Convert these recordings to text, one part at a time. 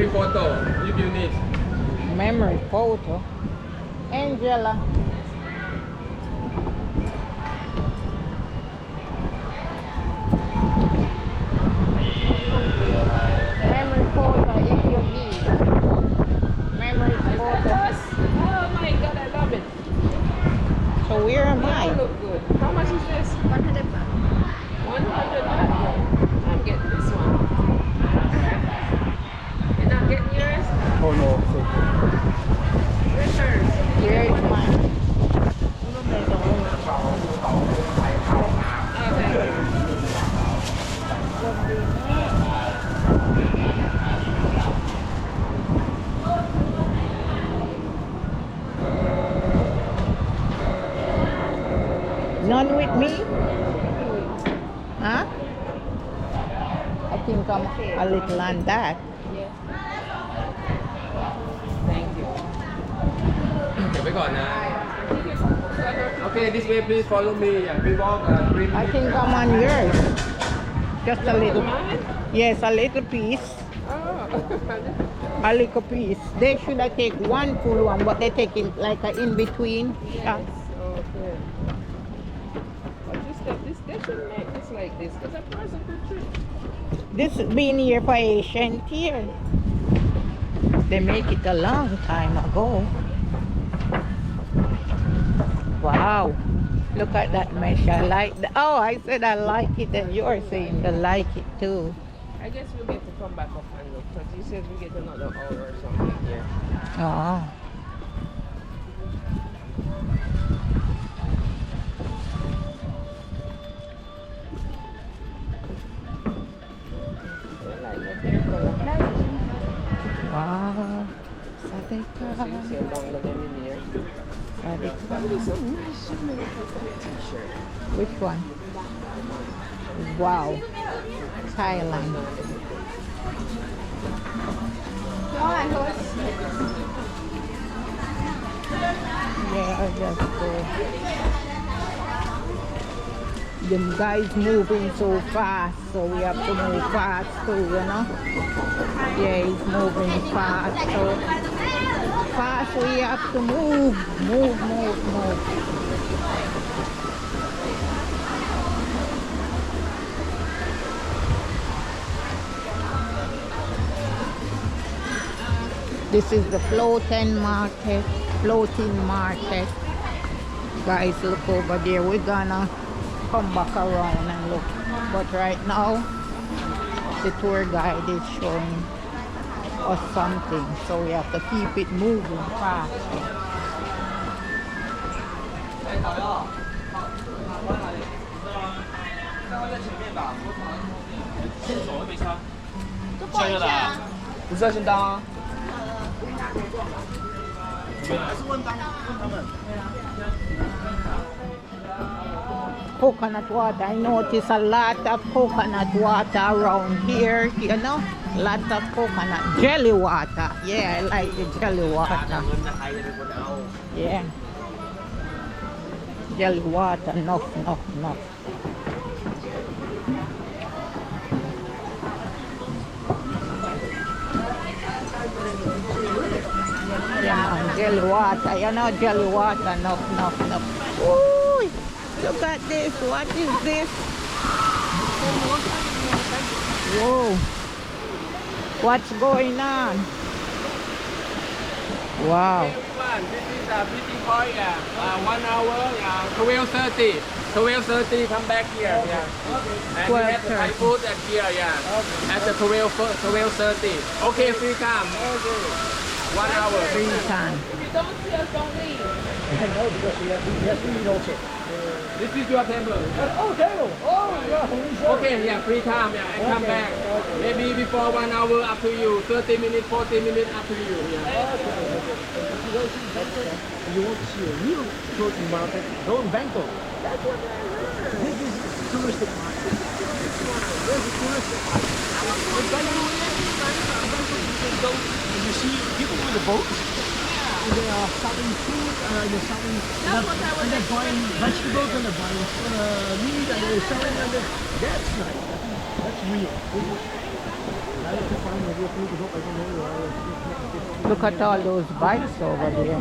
memory photo if you need. Memory photo. Angela. Memory photo if you need. Memory photo. Oh my god, I love it. So where am That I? look good. How much is this? 100 baht. 100 baht. I'm getting this one. You're not getting yours? Oh no. Where's hers? Where is mine? Okay. None with me? Huh? I think I'm a little on that. Yes. Thank you. เก็บไว้ก่อนนะ Okay, this way please follow me. Yeah, we walk 3 I think I'm on yours. Just a little. Mine? Yes, a little piece. Oh. A little piece. They should have take one full one, but they take it like a in between. Yeah. Okay. But they should make this like this because a person could trip. This has been here for ancient year. They make it a long time ago. Wow. Look at that mesh. I like that. Oh, I said I like it and you're saying you like it too. I guess we'll get to come back up and look because you said we get another hour or something here. Oh. I like the hair color. Wow. So you Sadeka. see a long of them in here. That would be Sadeka. so nice. Should make a t-shirt. Which one? Wow. Thailand. Yeah, I just go. Them guys moving so fast, so we have to move fast too, you know? Yeah, he's moving fast, so fast we have to move. This is the floating market. Guys, look over there. We're gonna come back around and look. But right now, the tour guide is showing us something. So we have to keep it moving fast. Coconut water. I notice a lot of coconut water around here, you know? Lots of coconut jelly water. Yeah, I like the jelly water. Yeah. Jelly water, enough. Yeah, man, jelly water, you know, jelly water, enough. Ooh, look at this, what is this? Whoa, what's going on? Wow. Everyone, this is meeting point. 1 hour. 12:30. 12:30. Come back here. Yeah. And we have the Thai 12:30. food at here. Yeah. At the 12:30. Okay, free time. 1 hour. Free time. If you don't see us, don't leave. This is your table. Okay, yeah, free time, yeah, and come back. Maybe before 1 hour, up to you. 30 minutes, 40 minutes, up to you. Yeah. You want to see a real floating market? Go in Bangkok. That's what I heard. This is touristic market. There's a touristic market. In Bangkok, you can go and you see people with a boat. And they are selling food, they're selling, and they're buying vegetables and they're buying meat and they're selling and that's nice. That's real. Look at all those bikes over there.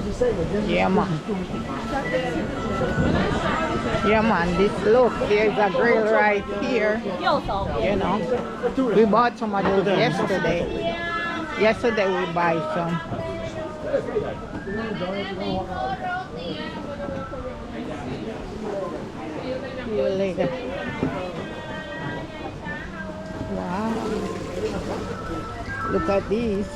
Yeah, man. Yeah, man. This look, there's a grill right here. You know, we bought some of those yesterday. Yesterday we buy some. See you later. Wow. Look at these.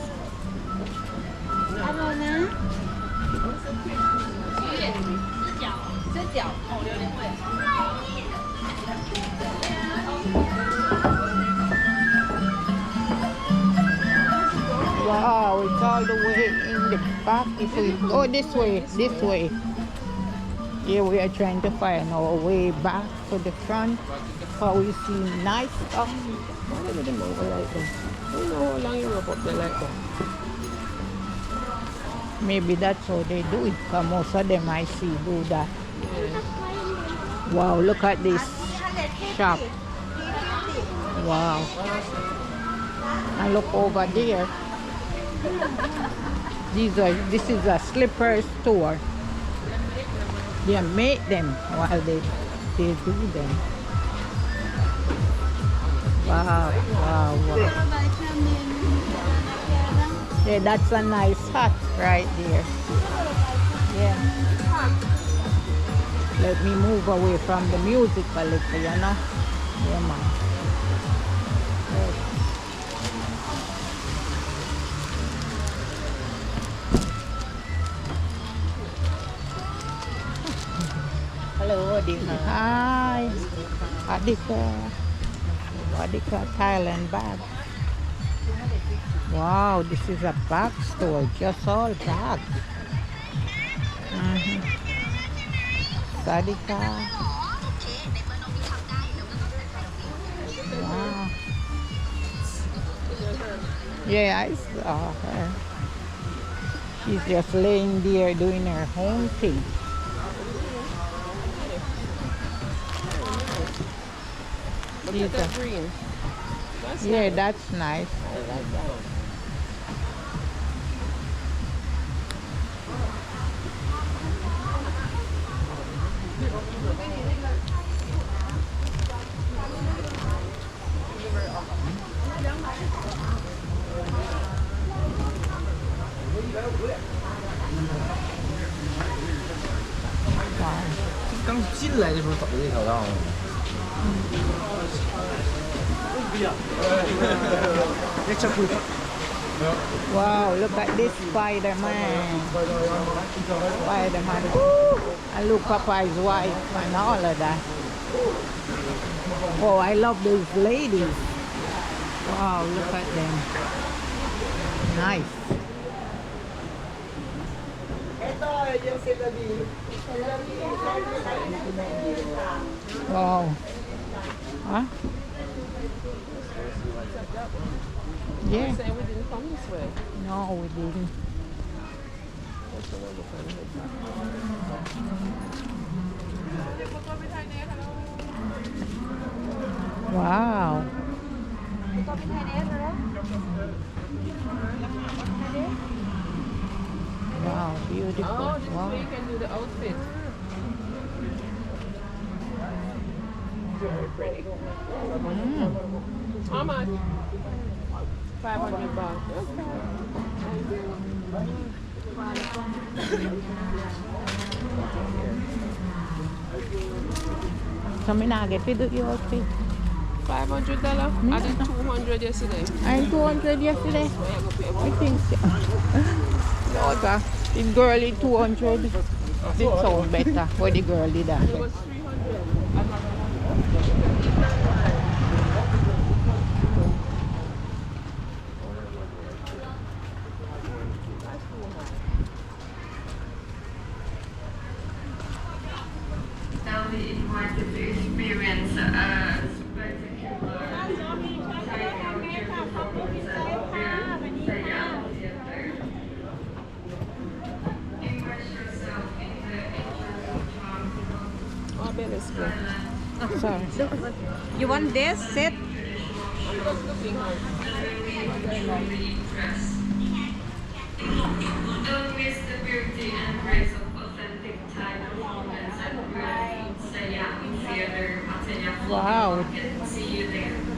Wow, it's all the way in the back. If we go this way. Here we are trying to find our way back to the front. How we see nice stuff. What are the mango like that? I don't know how long you rope up there like that. Maybe that's how they do it, because most of them I see do that. Yeah. Wow, look at this shop. Wow. And look over there. This is a slipper store. They make them while they do them. Wow, wow, wow. Yeah, that's a nice hut right there. Yeah. Let me move away from the music a little, you know? Yeah, man. Yes. Hello, Adika. Hi. Adika Thailand bag. Wow, this is a bag store, just all bags. Sadika. Wow. Yeah, I saw her. She's just laying there doing her home thing. Look at that green. That's Yeah, nice. that's nice. I like that. Wow. 刚进来的时候走的这条道。Wow, look at this Spider-Man. Spider-Man. Woo! And look Popeye's wife and all of that. Oh, I love those ladies. Wow, look at them. Nice. Wow. Huh? Yeah. You saying we didn't come this way? No, we didn't. That's the one we're trying to hit. Wow. Wow, beautiful. Oh, this Wow. way you can do the outfit. Very pretty. How much? 500 baht. So me not get to do your outfit. $500? I did 200 yesterday. I 200 yesterday. So I go pay I about think so. No, sir. The girlie 200. It sound better for the girl did that. it was 300. Now we want to experience a Oh, I bet it's good. Sorry. You want this set? just looking at. Really impressed. Don't miss the beauty and grace of authentic Thai performance at World Siam Theater, Pattaya. Wow. See you there.